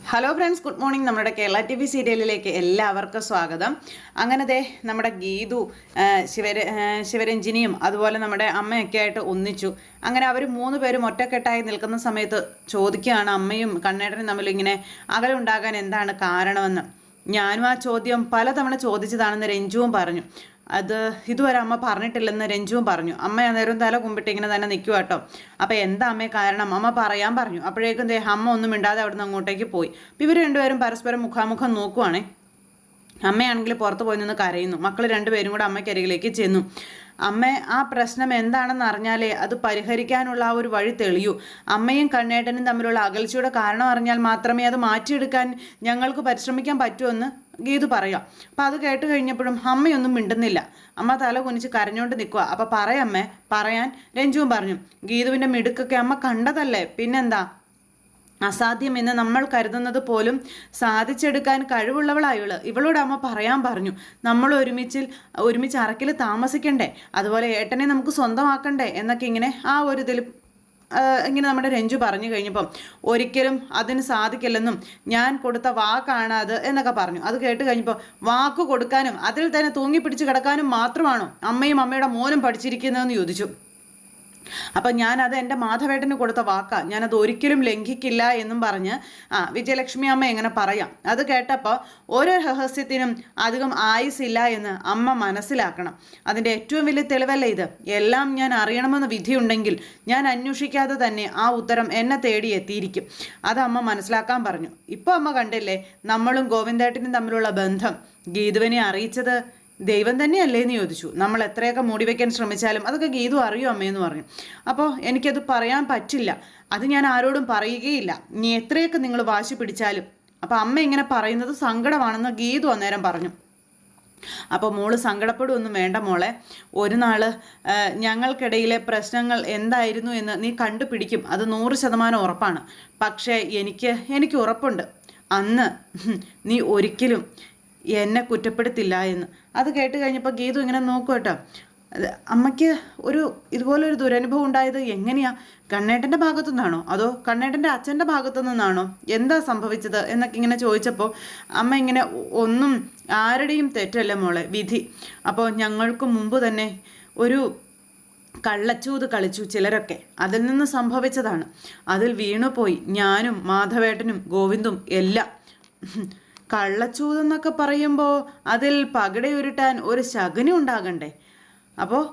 Hello friends, good morning. നമ്മുടെ Kerala T V സീരിയലിലേക്ക് എല്ലാവർക്കും സ്വാഗതം. അങ്ങനെ നമ്മുടെ ഗീതു ശിവരഞ്ജിനിയും അതുപോലെ നമ്മുടെ അമ്മയൊക്കെ ആയിട്ട് ഒന്നിച്ചു. അങ്ങനെ അവർ 3 പേരും ഒറ്റക്കെട്ടായി നിൽക്കുന്ന സമയത്ത് ചോദിക്കുകയാണ് അമ്മയും കണ്ണേട്ടനും തമ്മിൽ ഇങ്ങനെ അകലുണ്ടാകാൻ എന്താണ് കാരണമെന്ന്. ഞാനും ആ ചോദ്യം പലതവണ ചോദിച്ചതാണെന്ന് രഞ്ജുവും പറഞ്ഞു. അത് ഇതുവരെ അമ്മ പറഞ്ഞിട്ടില്ലെന്ന് രഞ്ജുവും പറഞ്ഞു. അമ്മ അന്നേരം തല കുമ്പിട്ട് ഇങ്ങനെ തന്നെ നിൽക്കുക കേട്ടോ. അപ്പം എന്താ അമ്മേ കാരണം? അമ്മ പറയാൻ പറഞ്ഞു. അപ്പോഴേക്കും അമ്മ ഒന്നും മിണ്ടാതെ അവിടുന്ന് അങ്ങോട്ടേക്ക് പോയി. അപ്പം ഇവർ രണ്ടുപേരും പരസ്പരം മുഖാമുഖം നോക്കുവാണേ. അമ്മയാണെങ്കിൽ പുറത്ത് പോയി നിന്ന് കരയുന്നു. മക്കൾ രണ്ടുപേരും കൂടെ അമ്മയ്ക്കരികിലേക്ക് ചെന്നു. അമ്മ, ആ പ്രശ്നം എന്താണെന്ന് അറിഞ്ഞാലേ അത് പരിഹരിക്കാനുള്ള ആ ഒരു വഴി തെളിയൂ. അമ്മയും കണ്ണേട്ടനും തമ്മിലുള്ള അകൽച്ചയുടെ കാരണം അറിഞ്ഞാൽ മാത്രമേ അത് മാറ്റിയെടുക്കാൻ ഞങ്ങൾക്ക് പരിശ്രമിക്കാൻ പറ്റുമെന്ന് ഗീതു പറയാം. അപ്പം അത് കേട്ട് കഴിഞ്ഞപ്പോഴും അമ്മയൊന്നും മിണ്ടുന്നില്ല. അമ്മ തല കുനിച്ച് കരഞ്ഞോണ്ട് നിൽക്കുക. അപ്പം പറയമ്മേ, പറയാൻ രഞ്ജുവും പറഞ്ഞു. ഗീതുവിൻ്റെ മിടുക്കൊക്കെ അമ്മ കണ്ടതല്ലേ, പിന്നെന്താ? അസാധ്യമെന്ന് നമ്മൾ കരുതുന്നത് പോലും സാധിച്ചെടുക്കാൻ കഴിവുള്ളവളായവള്. ഇവളോട് അമ്മ പറയാൻ പറഞ്ഞു. നമ്മൾ ഒരുമിച്ച് അറക്കിൽ താമസിക്കണ്ടേ, അതുപോലെ ഏട്ടനെ നമുക്ക് സ്വന്തമാക്കണ്ടേ എന്നൊക്കെ ഇങ്ങനെ ആ ഒരു ഇതിൽ ഇങ്ങനെ നമ്മുടെ രഞ്ജു പറഞ്ഞു കഴിഞ്ഞപ്പം ഒരിക്കലും അതിന് സാധിക്കില്ലെന്നും ഞാൻ കൊടുത്ത വാക്കാണ് അത് എന്നൊക്കെ പറഞ്ഞു. അത് കേട്ട് കഴിഞ്ഞപ്പോൾ വാക്ക് കൊടുക്കാനും അതിൽ തന്നെ തൂങ്ങിപ്പിടിച്ച് കിടക്കാനും മാത്രമാണോ അമ്മയും അമ്മയുടെ മോനും പഠിച്ചിരിക്കുന്നതെന്ന് ചോദിച്ചു. അപ്പം ഞാനത് എൻ്റെ മാധവേട്ടന് കൊടുത്ത വാക്കാ, ഞാനത് ഒരിക്കലും ലംഘിക്കില്ല എന്നും പറഞ്ഞ് വിജയലക്ഷ്മി അമ്മ എങ്ങനെ പറയാം. അത് കേട്ടപ്പോൾ ഓരോ രഹസ്യത്തിനും അധികം ആയുസില്ല എന്ന് അമ്മ മനസ്സിലാക്കണം. അതിൻ്റെ ഏറ്റവും വലിയ തെളിവല്ലേ ഇത്? എല്ലാം ഞാൻ അറിയണമെന്ന് വിധിയുണ്ടെങ്കിൽ ഞാൻ അന്വേഷിക്കാതെ തന്നെ ആ ഉത്തരം എന്നെ തേടി എത്തിയിരിക്കും. അത് അമ്മ മനസ്സിലാക്കാൻ പറഞ്ഞു. ഇപ്പോൾ അമ്മ കണ്ടില്ലേ നമ്മളും ഗോവിന്ദേട്ടനും തമ്മിലുള്ള ബന്ധം? ഗീതുവിനെ അറിയിച്ചത് ദൈവം തന്നെയല്ലേ എന്ന് ചോദിച്ചു. നമ്മൾ എത്രയൊക്കെ മൂടിവെക്കാൻ ശ്രമിച്ചാലും അതൊക്കെ ഗീതു അറിയും അമ്മയെന്ന് പറഞ്ഞു. അപ്പോൾ എനിക്കത് പറയാൻ പറ്റില്ല, അത് ഞാൻ ആരോടും പറയുകയില്ല, ഇനി എത്രയൊക്കെ നിങ്ങൾ വാശി പിടിച്ചാലും. അപ്പോൾ അമ്മ ഇങ്ങനെ പറയുന്നത് സങ്കടമാണെന്ന് ഗീതു അന്നേരം പറഞ്ഞു. അപ്പോൾ മോള് സങ്കടപ്പെടുമൊന്നും വേണ്ട മോളെ. ഒരു നാൾ ഞങ്ങൾക്കിടയിലെ പ്രശ്നങ്ങൾ എന്തായിരുന്നു എന്ന് നീ കണ്ടുപിടിക്കും, അത് 100% ഉറപ്പാണ്. പക്ഷേ എനിക്ക് ഉറപ്പുണ്ട്, അന്ന് നീ ഒരിക്കലും എന്നെ കുറ്റപ്പെടുത്തില്ല എന്ന്. അത് കേട്ട് കഴിഞ്ഞപ്പോൾ ഗീതു ഇങ്ങനെ നോക്കും കേട്ടോ. അമ്മയ്ക്ക് ഇതുപോലൊരു ദുരനുഭവം ഉണ്ടായത് എങ്ങനെയാ? കണ്ണേട്ടൻ്റെ ഭാഗത്തു നിന്നാണോ അതോ കണ്ണേട്ടൻ്റെ അച്ഛൻ്റെ ഭാഗത്തു നിന്നാണോ? എന്താ സംഭവിച്ചത് എന്നൊക്കെ ഇങ്ങനെ ചോദിച്ചപ്പോൾ അമ്മ ഇങ്ങനെ ഒന്നും ആരുടെയും തെറ്റല്ല മോളെ, വിധി. അപ്പോൾ ഞങ്ങൾക്ക് മുമ്പ് തന്നെ ഒരു കള്ളച്ചൂത് കളിച്ചു ചിലരൊക്കെ, അതിൽ നിന്ന് സംഭവിച്ചതാണ്. അതിൽ വീണുപോയി ഞാനും മാധവേട്ടനും ഗോവിന്ദും എല്ലാം. കള്ളച്ചൂതെന്നൊക്കെ പറയുമ്പോൾ അതിൽ പകടയുരുട്ടാൻ ഒരു ശകുനി ഉണ്ടാകണ്ടേ? അപ്പോൾ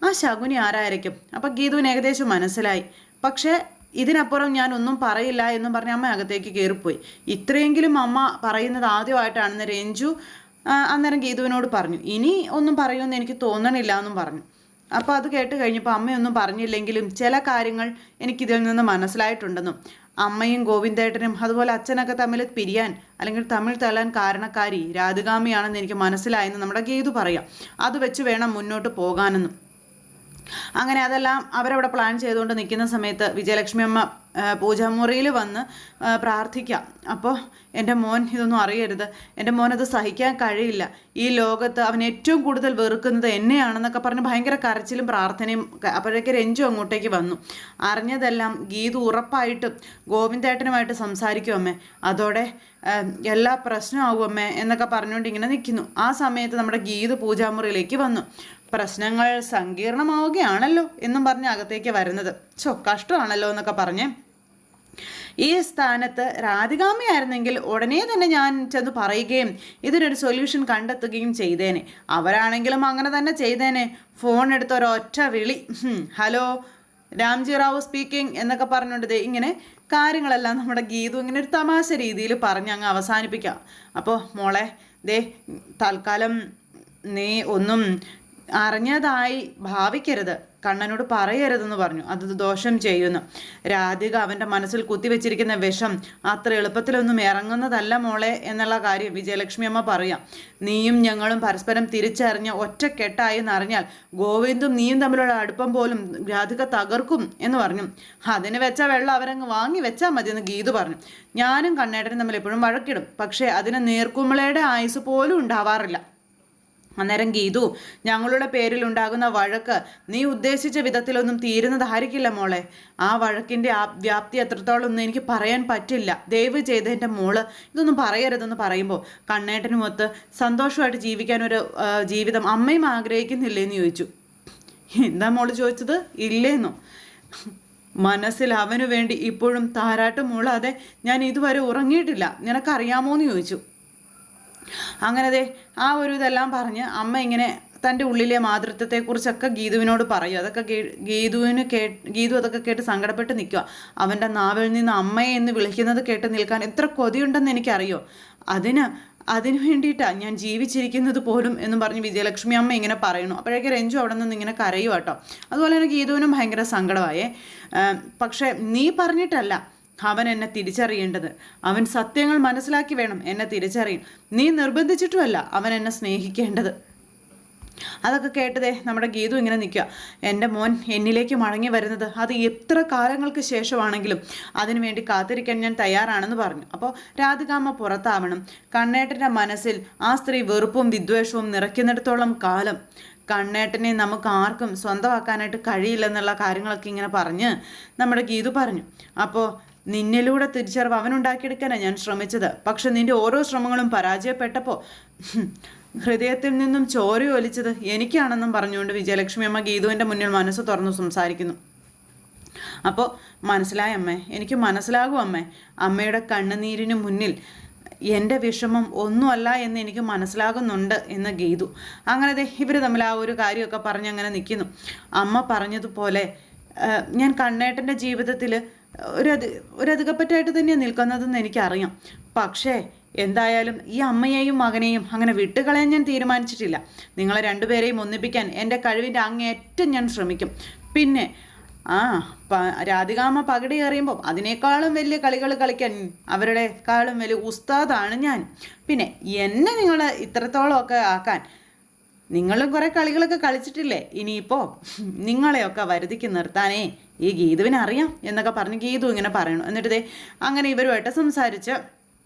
ആ ശകുനി ആരായിരിക്കും? അപ്പോൾ ഗീതുവിന് ഏകദേശം മനസ്സിലായി. പക്ഷേ ഇതിനപ്പുറം ഞാൻ ഒന്നും പറയില്ല എന്നും പറഞ്ഞ് അമ്മ അകത്തേക്ക് കയറിപ്പോയി. ഇത്രയെങ്കിലും അമ്മ പറയുന്നത് ആദ്യമായിട്ടാണെന്ന് രഞ്ജു അന്നേരം ഗീതുവിനോട് പറഞ്ഞു. ഇനി ഒന്നും പറയുമെന്ന് എനിക്ക് തോന്നണില്ല എന്നും പറഞ്ഞു. അപ്പോൾ അത് കേട്ട് കഴിഞ്ഞപ്പോൾ അമ്മയൊന്നും പറഞ്ഞില്ലെങ്കിലും ചില കാര്യങ്ങൾ എനിക്കിതിൽ നിന്ന് മനസ്സിലായിട്ടുണ്ടെന്നും അമ്മയും ഗോവിന്ദേട്ടനും അതുപോലെ അച്ഛനൊക്കെ തമ്മിൽ പിരിയാൻ അല്ലെങ്കിൽ തമ്മിൽ തല്ലാൻ കാരണക്കാരി രാധികാമ്മയാണെന്ന് എനിക്ക് മനസ്സിലായെന്ന് നമ്മുടെ ഗീതു പറയാം. അത് വെച്ച് വേണം മുന്നോട്ട് പോകാനെന്നും. അങ്ങനെ അതെല്ലാം അവരവിടെ പ്ലാൻ ചെയ്തുകൊണ്ട് നിൽക്കുന്ന സമയത്ത് വിജയലക്ഷ്മി അമ്മ പൂജാമുറിയിൽ വന്ന് പ്രാർത്ഥിക്കാം. അപ്പോൾ എൻ്റെ മോൻ ഇതൊന്നും അറിയരുത്, എൻ്റെ മോനത് സഹിക്കാൻ കഴിയില്ല, ഈ ലോകത്ത് അവൻ ഏറ്റവും കൂടുതൽ വെറുക്കുന്നത് എന്നെയാണെന്നൊക്കെ പറഞ്ഞ് ഭയങ്കര കരച്ചിലും പ്രാർത്ഥനയും. അപ്പോഴേക്ക് രഞ്ജു അങ്ങോട്ടേക്ക് വന്നു. അറിഞ്ഞതെല്ലാം ഗീതു ഉറപ്പായിട്ടും ഗോവിന്ദേട്ടനുമായിട്ട് സംസാരിക്കും അമ്മേ, അതോടെ എല്ലാ പ്രശ്നമാകും അമ്മേ എന്നൊക്കെ പറഞ്ഞുകൊണ്ട് ഇങ്ങനെ നിൽക്കുന്നു. ആ സമയത്ത് നമ്മുടെ ഗീതു പൂജാമുറിയിലേക്ക് വന്നു. പ്രശ്നങ്ങൾ സങ്കീർണമാവുകയാണല്ലോ എന്നും പറഞ്ഞ് അകത്തേക്ക് വരുന്നത്. കഷ്ടമാണല്ലോ എന്നൊക്കെ പറഞ്ഞ് ഈ സ്ഥാനത്ത് രാധികാമ്മയായിരുന്നെങ്കിൽ ഉടനെ തന്നെ ഞാൻ ചെന്ന് പറയുകയും ഇതിനൊരു സൊല്യൂഷൻ കണ്ടെത്തുകയും ചെയ്തേനെ. അവരാണെങ്കിലും അങ്ങനെ തന്നെ ചെയ്തേനെ. ഫോൺ എടുത്ത ഒരൊറ്റ വിളി, ഹലോ രാംജി റാവു സ്പീക്കിംഗ് എന്നൊക്കെ പറഞ്ഞുകൊണ്ട് ഇങ്ങനെ കാര്യങ്ങളെല്ലാം നമ്മുടെ ഗീതു ഇങ്ങനെ ഒരു തമാശ രീതിയിൽ പറഞ്ഞ് അങ്ങ് അവസാനിപ്പിക്കാം. അപ്പോൾ മോളെ തൽക്കാലം നീ ഒന്നും അറിഞ്ഞതായി ഭാവിക്കരുത്, കണ്ണനോട് പറയരുതെന്ന് പറഞ്ഞു. അത് ദോഷം ചെയ്യുന്നു. രാധിക അവൻ്റെ മനസ്സിൽ കുത്തിവെച്ചിരിക്കുന്ന വിഷം അത്ര എളുപ്പത്തിലൊന്നും ഇറങ്ങുന്നതല്ല മോളെ എന്നുള്ള കാര്യം വിജയലക്ഷ്മി അമ്മ പറയാം. നീയും ഞങ്ങളും പരസ്പരം തിരിച്ചറിഞ്ഞ് ഒറ്റക്കെട്ടായി എന്നറിഞ്ഞാൽ ഗോവിന്ദും നീയും തമ്മിലുള്ള അടുപ്പം പോലും രാധിക തകർക്കും എന്ന് പറഞ്ഞു. അതിന് വെച്ച വെള്ളം അവരങ്ങ് വാങ്ങി വെച്ചാൽ മതിയെന്ന് ഗീതു പറഞ്ഞു. ഞാനും കണ്ണേട്ടനും തമ്മിൽ എപ്പോഴും വഴക്കിടും, പക്ഷേ അതിന് നേർക്കുമ്പളയുടെ ആയുസ് പോലും ഉണ്ടാവാറില്ല. അന്നേരം ഗീതു, ഞങ്ങളുടെ പേരിലുണ്ടാകുന്ന വഴക്ക് നീ ഉദ്ദേശിച്ച വിധത്തിലൊന്നും തീരുന്നതായിരിക്കില്ല മോളെ. ആ വഴക്കിൻ്റെ വ്യാപ്തി എത്രത്തോളമൊന്നും എനിക്ക് പറയാൻ പറ്റില്ല. ദയവ് ചെയ്ത് എൻ്റെ മോള് ഇതൊന്നും പറയരുതെന്ന് പറയുമ്പോൾ കണ്ണേട്ടനുമൊത്ത് സന്തോഷമായിട്ട് ജീവിക്കാനൊരു ജീവിതം അമ്മയും ആഗ്രഹിക്കുന്നില്ലേന്ന് ചോദിച്ചു. എന്താ മോള് ചോദിച്ചത്? ഇല്ലേന്നോ? മനസ്സിൽ അവനു വേണ്ടി ഇപ്പോഴും താരാട്ട് മൂളാതെ ഞാൻ ഇതുവരെ ഉറങ്ങിയിട്ടില്ല, നിനക്കറിയാമോന്ന് ചോദിച്ചു. അങ്ങനതെ ആ ഒരു ഇതെല്ലാം പറഞ്ഞ് അമ്മ ഇങ്ങനെ തൻ്റെ ഉള്ളിലെ മാതൃത്വത്തെക്കുറിച്ചൊക്കെ ഗീതുവിനോട് പറയും. അതൊക്കെ ഗീതു അതൊക്കെ കേട്ട് സങ്കടപ്പെട്ട് നിൽക്കുക. അവൻ്റെ നാവിൽ നിന്ന് അമ്മയെ എന്ന് വിളിക്കുന്നത് കേട്ട് നിൽക്കാൻ എത്ര കൊതിയുണ്ടെന്ന് എനിക്കറിയോ. അതിനു വേണ്ടിയിട്ടാണ് ഞാൻ ജീവിച്ചിരിക്കുന്നത് പോലും എന്ന് പറഞ്ഞ് വിജയലക്ഷ്മി അമ്മ ഇങ്ങനെ പറയുന്നു. അപ്പോഴേക്ക് രഞ്ജു അവിടെ നിന്ന് ഇങ്ങനെ കരയും കേട്ടോ. അതുപോലെ തന്നെ ഗീതുവിനും ഭയങ്കര സങ്കടമായേ. പക്ഷേ നീ പറഞ്ഞിട്ടല്ല അവൻ എന്നെ തിരിച്ചറിയേണ്ടത്. അവൻ സത്യങ്ങൾ മനസ്സിലാക്കി വേണം എന്നെ തിരിച്ചറിയും. നീ നിർബന്ധിച്ചിട്ടുമല്ല അവൻ എന്നെ സ്നേഹിക്കേണ്ടത്. അതൊക്കെ കേട്ടതേ നമ്മുടെ ഗീതു ഇങ്ങനെ നിൽക്കുക. എൻ്റെ മോൻ എന്നിലേക്ക് മടങ്ങി വരുന്നത് അത് എത്ര കാലങ്ങൾക്ക് ശേഷമാണെങ്കിലും അതിനുവേണ്ടി കാത്തിരിക്കാൻ ഞാൻ തയ്യാറാണെന്ന് പറഞ്ഞു. അപ്പോൾ രാധികാമ്മ പുറത്താവണം. കണ്ണേട്ടൻ്റെ മനസ്സിൽ ആ സ്ത്രീ വെറുപ്പും വിദ്വേഷവും നിറയ്ക്കുന്നിടത്തോളം കാലം കണ്ണേട്ടനെ നമുക്ക് ആർക്കും സ്വന്തമാക്കാനായിട്ട് കഴിയില്ലെന്നുള്ള കാര്യങ്ങളൊക്കെ ഇങ്ങനെ പറഞ്ഞ് നമ്മുടെ ഗീതു പറഞ്ഞു. അപ്പോൾ നിന്നിലൂടെ തിരിച്ചറിവ് അവനുണ്ടാക്കിയെടുക്കാനാണ് ഞാൻ ശ്രമിച്ചത്. പക്ഷെ നിന്റെ ഓരോ ശ്രമങ്ങളും പരാജയപ്പെട്ടപ്പോൾ ഹൃദയത്തിൽ നിന്നും ചോരയൊലിച്ചത് എനിക്കാണെന്നും പറഞ്ഞുകൊണ്ട് വിജയലക്ഷ്മി അമ്മ ഗീതുവിൻ്റെ മുന്നിൽ മനസ്സ് തുറന്നു സംസാരിക്കുന്നു. അപ്പോൾ മനസ്സിലായ അമ്മേ, എനിക്ക് മനസ്സിലാകും അമ്മേ. അമ്മയുടെ കണ്ണുനീരിന് മുന്നിൽ എൻ്റെ വിഷമം ഒന്നുമല്ല എന്ന് എനിക്ക് മനസ്സിലാകുന്നുണ്ട് എന്ന് ഗീതു. അങ്ങനെ ഇവർ തമ്മിൽ ആ ഒരു കാര്യമൊക്കെ പറഞ്ഞ് അങ്ങനെ നിൽക്കുന്നു. അമ്മ പറഞ്ഞതുപോലെ ഞാൻ കണ്ണേട്ടൻ്റെ ജീവിതത്തിൽ ഒരധികപ്പറ്റായിട്ട് തന്നെയാണ് നിൽക്കുന്നതെന്ന് എനിക്കറിയാം. പക്ഷേ എന്തായാലും ഈ അമ്മയെയും മകനെയും അങ്ങനെ വിട്ടുകളയാൻ ഞാൻ തീരുമാനിച്ചിട്ടില്ല. നിങ്ങളെ രണ്ടുപേരെയും ഒന്നിപ്പിക്കാൻ എൻ്റെ കഴിവിൻ്റെ അങ്ങേയറ്റം ഞാൻ ശ്രമിക്കും. പിന്നെ രാധികാമ്മ പകടി കയറിയുമ്പോൾ അതിനേക്കാളും വലിയ കളികൾ കളിക്കാൻ അവരുടെക്കാളും വലിയ ഉസ്താദാണ് ഞാൻ. പിന്നെ എന്നെ നിങ്ങൾ ഇത്രത്തോളമൊക്കെ ആക്കാൻ നിങ്ങളും കുറേ കളികളൊക്കെ കളിച്ചിട്ടില്ലേ, ഇനിയിപ്പോൾ നിങ്ങളെയൊക്കെ വരുതിക്ക് നിർത്താനേ ഈ ഗീതുവിനറിയാം എന്നൊക്കെ പറഞ്ഞ് ഗീതു ഇങ്ങനെ പറയണു. എന്നിട്ട് അങ്ങനെ ഇവരുമായിട്ട് സംസാരിച്ച്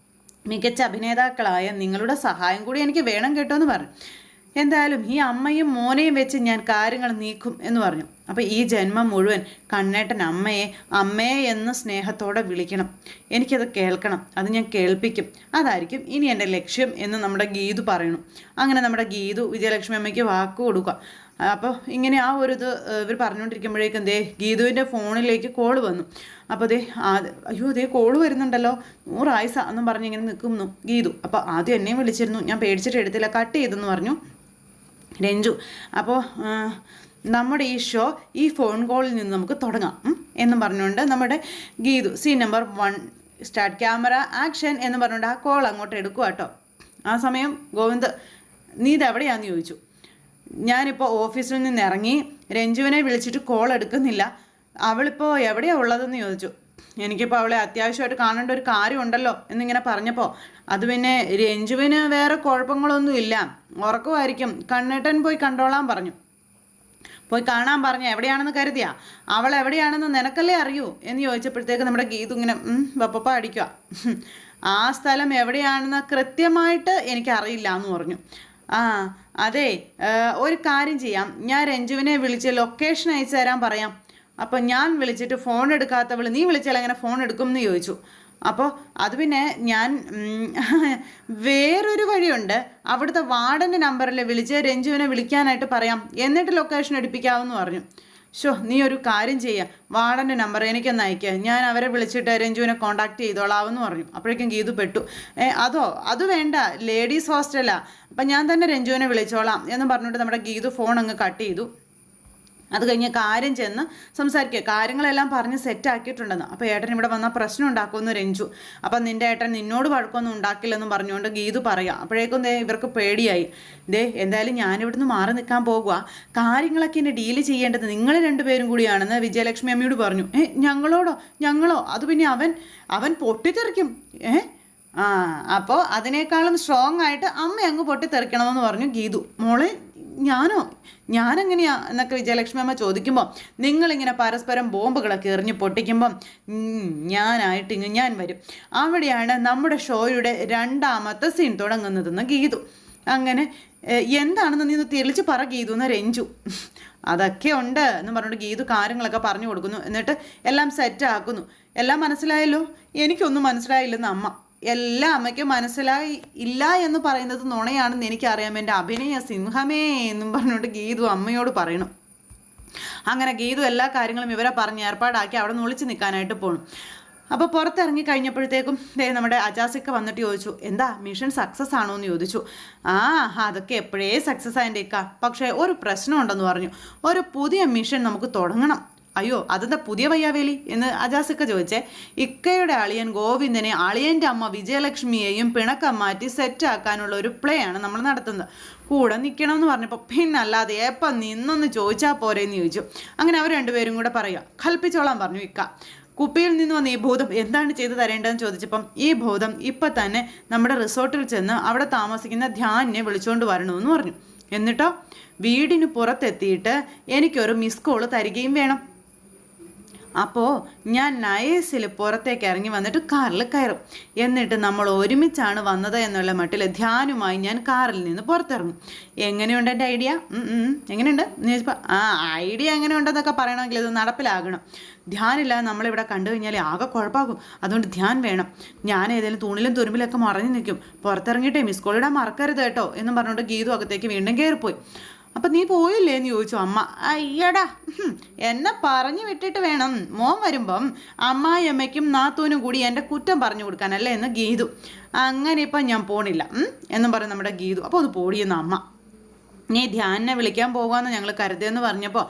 മികച്ച അഭിനേതാക്കളായ നിങ്ങളുടെ സഹായം കൂടി എനിക്ക് വേണം കേട്ടോ എന്ന് പറഞ്ഞു. എന്തായാലും ഈ അമ്മയും മോനെയും വെച്ച് ഞാൻ കാര്യങ്ങൾ നീക്കും എന്ന് പറഞ്ഞു. അപ്പോൾ ഈ ജന്മം മുഴുവൻ കണ്ണേട്ടൻ അമ്മയെ എന്ന് സ്നേഹത്തോടെ വിളിക്കണം. എനിക്കത് കേൾക്കണം, അത് ഞാൻ കേൾപ്പിക്കും. അതായിരിക്കും ഇനി എൻ്റെ ലക്ഷ്യം എന്ന് നമ്മുടെ ഗീതു പറയണം. അങ്ങനെ നമ്മുടെ ഗീതു വിജയലക്ഷ്മി അമ്മയ്ക്ക് വാക്ക് കൊടുക്കുക. അപ്പോൾ ഇങ്ങനെ ആ ഒരു ഇത് ഇവർ പറഞ്ഞുകൊണ്ടിരിക്കുമ്പോഴേക്കും ഗീതുവിൻ്റെ ഫോണിലേക്ക് കോള് വന്നു. അപ്പോൾ അയ്യോ കോള് വരുന്നുണ്ടല്ലോ, 100 ആയുസ എന്നും പറഞ്ഞ് ഇങ്ങനെ നിൽക്കുന്നു ഗീതു. അപ്പോൾ ആദ്യം എന്നെയും വിളിച്ചിരുന്നു, ഞാൻ പേടിച്ചിട്ട് എടുത്തില്ല, കട്ട് ചെയ്തെന്ന് പറഞ്ഞു രഞ്ജു. അപ്പോൾ നമ്മുടെ ഈ ഷോ ഈ ഫോൺ കോളിൽ നിന്ന് നമുക്ക് തുടങ്ങാം എന്നും പറഞ്ഞുകൊണ്ട് നമ്മുടെ Geethu scene number 1 start, camera action എന്ന് പറഞ്ഞുകൊണ്ട് ആ കോൾ അങ്ങോട്ട് എടുക്കുക കേട്ടോ. ആ സമയം ഗോവിന്ദ്, നീ ഇതെവിടെയാണെന്ന് ചോദിച്ചു. ഞാനിപ്പോൾ ഓഫീസിൽ നിന്ന് ഇറങ്ങി, രഞ്ജുവിനെ വിളിച്ചിട്ട് കോൾ എടുക്കുന്നില്ല, അവളിപ്പോൾ എവിടെയാണ് ഉള്ളതെന്ന് ചോദിച്ചു. എനിക്കിപ്പോൾ അവളെ അത്യാവശ്യമായിട്ട് കാണേണ്ട ഒരു കാര്യമുണ്ടല്ലോ എന്നിങ്ങനെ പറഞ്ഞപ്പോൾ അത് പിന്നെ രഞ്ജുവിന് വേറെ കുഴപ്പങ്ങളൊന്നുമില്ല, ഉറക്കമായിരിക്കും, കണ്ണേട്ടൻ പോയി കണ്ടോളാൻ പറഞ്ഞു. പോയി കാണാൻ പറഞ്ഞ എവിടെയാണെന്ന് കരുതിയാ? അവൾ എവിടെയാണെന്ന് നിനക്കല്ലേ അറിയൂ എന്ന് ചോദിച്ചപ്പോഴത്തേക്ക് നമ്മുടെ ഗീതു ഇങ്ങനെ പപ്പ അടിക്കുക. ആ സ്ഥലം എവിടെയാണെന്ന് കൃത്യമായിട്ട് എനിക്കറിയില്ല എന്ന് പറഞ്ഞു. അതെ, ഒരു കാര്യം ചെയ്യാം, ഞാൻ രഞ്ജുവിനെ വിളിച്ച് ലൊക്കേഷൻ അയച്ചു തരാൻ പറയാം. അപ്പോൾ ഞാൻ വിളിച്ചിട്ട് ഫോൺ എടുക്കാത്തവൾ നീ വിളിച്ചാൽ എങ്ങനെ ഫോൺ എടുക്കും എന്ന് ചോദിച്ചു. അപ്പോൾ അത് പിന്നെ ഞാൻ വേറൊരു വഴിയുണ്ട്, അവിടുത്തെ വാർഡൻ്റെ നമ്പറിൽ വിളിച്ച് രഞ്ജുവിനെ വിളിക്കാനായിട്ട് പറയാം, എന്നിട്ട് ലൊക്കേഷൻ എടുപ്പിക്കാമെന്ന് പറഞ്ഞു. നീ ഒരു കാര്യം ചെയ്യാം, വാർഡൻ്റെ നമ്പർ എനിക്കൊന്ന് അയക്കുക, ഞാൻ അവരെ വിളിച്ചിട്ട് രഞ്ജുവിനെ കോൺടാക്ട് ചെയ്തോളാമെന്ന് പറഞ്ഞു. അപ്പോഴേക്കും ഗീതു പെട്ടു. അത് വേണ്ട, ലേഡീസ് ഹോസ്റ്റലാ, അപ്പം ഞാൻ തന്നെ രഞ്ജുവിനെ വിളിച്ചോളാം എന്ന് പറഞ്ഞിട്ട് നമ്മുടെ ഗീതു ഫോൺ അങ്ങ് കട്ട് ചെയ്തു. അത് കഴിഞ്ഞ് കാര്യം ചെന്ന് സംസാരിക്കുക, കാര്യങ്ങളെല്ലാം പറഞ്ഞ് സെറ്റാക്കിയിട്ടുണ്ടെന്ന്. അപ്പോൾ ഏട്ടൻ ഇവിടെ വന്നാൽ പ്രശ്നം ഉണ്ടാക്കുമെന്ന് രഞ്ജു. അപ്പം നിൻ്റെ ഏട്ടൻ നിന്നോട് വഴക്കൊന്നും ഉണ്ടാക്കില്ലെന്നും പറഞ്ഞുകൊണ്ട് ഗീതു പറയുക. അപ്പോഴേക്കും ഇവർക്ക് പേടിയായി. എന്തായാലും ഞാനിവിടുന്ന് മാറി നിൽക്കാൻ പോകുക, കാര്യങ്ങളൊക്കെ എന്നെ ഡീല് ചെയ്യേണ്ടത് നിങ്ങൾ രണ്ടുപേരും കൂടിയാണെന്ന് വിജയലക്ഷ്മി അമ്മയോട് പറഞ്ഞു. ഞങ്ങളോ? അത് പിന്നെ അവൻ പൊട്ടിത്തെറിക്കും. അപ്പോൾ അതിനേക്കാളും സ്ട്രോങ് ആയിട്ട് അമ്മ അങ്ങ് പൊട്ടിത്തെറിക്കണമെന്ന് പറഞ്ഞു ഗീതു. മോളെ ഞാനെങ്ങനെയാ എന്നൊക്കെ വിജയലക്ഷ്മി അമ്മ ചോദിക്കുമ്പോൾ നിങ്ങളിങ്ങനെ പരസ്പരം ബോംബുകളൊക്കെ എറിഞ്ഞ് പൊട്ടിക്കുമ്പം ഞാൻ വരും. അവിടെയാണ് നമ്മുടെ ഷോയുടെ 2ാമത്തെ സീൻ തുടങ്ങുന്നതെന്ന് ഗീതു. അങ്ങനെ എന്താണെന്ന് നീ ഒന്ന് തെളിച്ച് പറ ഗീതു എന്ന് രഞ്ജു. അതൊക്കെ ഉണ്ട് എന്ന് പറഞ്ഞിട്ട് ഗീതു കാര്യങ്ങളൊക്കെ പറഞ്ഞു കൊടുക്കുന്നു. എന്നിട്ട് എല്ലാം സെറ്റാക്കുന്നു. എല്ലാം മനസ്സിലായല്ലോ? എനിക്കൊന്നും മനസ്സിലായില്ലെന്ന് അമ്മ. എല്ലാ അമ്മയ്ക്കും മനസ്സിലായി ഇല്ല എന്ന് പറയുന്നത് നുണയാണെന്ന് എനിക്കറിയാം, എൻ്റെ അഭിനയ സിംഹമേ എന്നും പറഞ്ഞുകൊണ്ട് ഗീതു അമ്മയോട് പറയണം. അങ്ങനെ ഗീതു എല്ലാ കാര്യങ്ങളും ഇവരെ പറഞ്ഞ് ഏർപ്പാടാക്കി അവിടെ നിന്ന് ഒളിച്ച് നിൽക്കാനായിട്ട് പോകണം. അപ്പോൾ പുറത്തിറങ്ങി കഴിഞ്ഞപ്പോഴത്തേക്കും നമ്മുടെ അജാസിക്ക വന്നിട്ട് ചോദിച്ചു, എന്താ മിഷൻ സക്സസ് ആണോ എന്ന് ചോദിച്ചു. അതൊക്കെ എപ്പോഴേ സക്സസ് ആയതിൻ്റെ ഇക്ക, പക്ഷേ ഒരു പ്രശ്നമുണ്ടെന്ന് പറഞ്ഞു. ഒരു പുതിയ മിഷൻ നമുക്ക് തുടങ്ങണം. അയ്യോ അതെന്താ പുതിയ വയ്യാവേലി എന്ന് അജാസിക്ക ചോദിച്ചേ. ഇക്കയുടെ അളിയൻ ഗോവിന്ദനെ അളിയൻ്റെ അമ്മ വിജയലക്ഷ്മിയെയും പിണക്കം മാറ്റി സെറ്റാക്കാനുള്ള ഒരു പ്ലേ ആണ് നമ്മൾ നടത്തുന്നത്. കൂടെ നിൽക്കണം എന്ന് പറഞ്ഞപ്പോൾ പിന്നല്ലാതെ എപ്പം നിന്നൊന്ന് ചോദിച്ചാൽ പോരെ എന്ന് ചോദിച്ചു. അങ്ങനെ അവർ രണ്ടുപേരും കൂടെ പറയുക, കൽപ്പിച്ചോളാൻ പറഞ്ഞു ഇക്ക. കുപ്പിയിൽ നിന്ന് വന്ന ഈ ഭൂതം എന്താണ് ചെയ്തു തരേണ്ടതെന്ന് ചോദിച്ചപ്പം ഈ ഭൂതം ഇപ്പം തന്നെ നമ്മുടെ റിസോർട്ടിൽ ചെന്ന് അവിടെ താമസിക്കുന്ന ധ്യാനിനെ വിളിച്ചുകൊണ്ട് വരണമെന്ന് പറഞ്ഞു. എന്നിട്ടോ വീടിന് പുറത്തെത്തിയിട്ട് എനിക്കൊരു മിസ് കോള് തരികയും വേണം. അപ്പോൾ ഞാൻ നയേസിൽ പുറത്തേക്ക് ഇറങ്ങി വന്നിട്ട് കാറിൽ കയറും. എന്നിട്ട് നമ്മൾ ഒരുമിച്ചാണ് വന്നത് എന്നുള്ള മട്ടിൽ ധ്യാനുമായി ഞാൻ കാറിൽ നിന്ന് പുറത്തിറങ്ങും. എങ്ങനെയുണ്ട് എൻ്റെ ഐഡിയ? എങ്ങനെയുണ്ട് എന്ന് ചോദിച്ചപ്പോൾ ഐഡിയ എങ്ങനെയുണ്ടെന്നൊക്കെ പറയണമെങ്കിൽ ഇത് നടപ്പിലാകണം. ധ്യാനില്ല നമ്മളിവിടെ കണ്ടു കഴിഞ്ഞാൽ ആകെ കുഴപ്പമാകും. അതുകൊണ്ട് ധ്യാൻ വേണം. ഞാൻ ഏതെങ്കിലും തൂണിലും തുരുമ്പിലൊക്കെ മറഞ്ഞു നിൽക്കും. പുറത്തിറങ്ങിയിട്ടേ മിസ് കോൾ ഇടാൻ മറക്കരുത് കേട്ടോ എന്നും പറഞ്ഞുകൊണ്ട് ഗീതു അകത്തേക്ക് വീണ്ടും കയറിപ്പോയി. അപ്പം നീ പോയില്ലേ എന്ന് ചോദിച്ചു അമ്മ. അയ്യടാ, എന്നെ പറഞ്ഞു വിട്ടിട്ട് വേണം മോൻ വരുമ്പം അമ്മായിയമ്മയ്ക്കും നാത്തൂനും കൂടി എൻ്റെ കുറ്റം പറഞ്ഞു കൊടുക്കാനല്ലേ എന്ന് ഗീതു. അങ്ങനെ ഇപ്പം ഞാൻ പോണില്ല എന്നും പറയും നമ്മുടെ ഗീതു. അപ്പോൾ അത് പോടിയെന്ന് അമ്മ. നീ ധ്യാനിനെ വിളിക്കാൻ പോകുമെന്ന് ഞങ്ങൾ കരുതിയെന്ന് പറഞ്ഞപ്പോൾ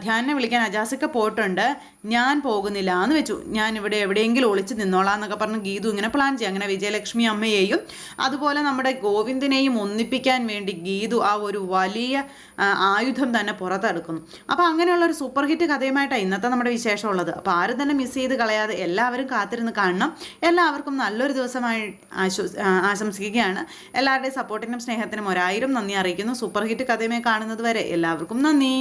ധ്യാനിനെ വിളിക്കാൻ അജാസിക്ക പോയിട്ടുണ്ട്, ഞാൻ പോകുന്നില്ല എന്ന് വെച്ചു. ഞാൻ ഇവിടെ എവിടെയെങ്കിലും ഒളിച്ച് നിന്നോളാം എന്നൊക്കെ പറഞ്ഞ് ഗീതു ഇങ്ങനെ പ്ലാൻ ചെയ്യും. അങ്ങനെ വിജയലക്ഷ്മി അമ്മയെയും അതുപോലെ നമ്മുടെ ഗോവിന്ദനെയും ഒന്നിപ്പിക്കാൻ വേണ്ടി ഗീതു ആ ഒരു വലിയ ആയുധം തന്നെ പുറത്തെടുക്കുന്നു. അപ്പോൾ അങ്ങനെയുള്ളൊരു സൂപ്പർ ഹിറ്റ് കഥയുമായിട്ടാണ് ഇന്നത്തെ നമ്മുടെ വിശേഷമുള്ളത്. അപ്പോൾ ആരും തന്നെ മിസ് ചെയ്ത് കളയാതെ എല്ലാവരും കാത്തിരുന്ന് കാണണം. എല്ലാവർക്കും നല്ലൊരു ദിവസമായി ആശംസിക്കുകയാണ്. എല്ലാവരുടെയും സപ്പോർട്ടിനും സ്നേഹത്തിനും 1000 നന്ദി അറിയിക്കുന്നു. സൂപ്പർ ഹിറ്റ് കഥയുമായി കാണുന്നത് വരെ എല്ലാവർക്കും നന്ദി.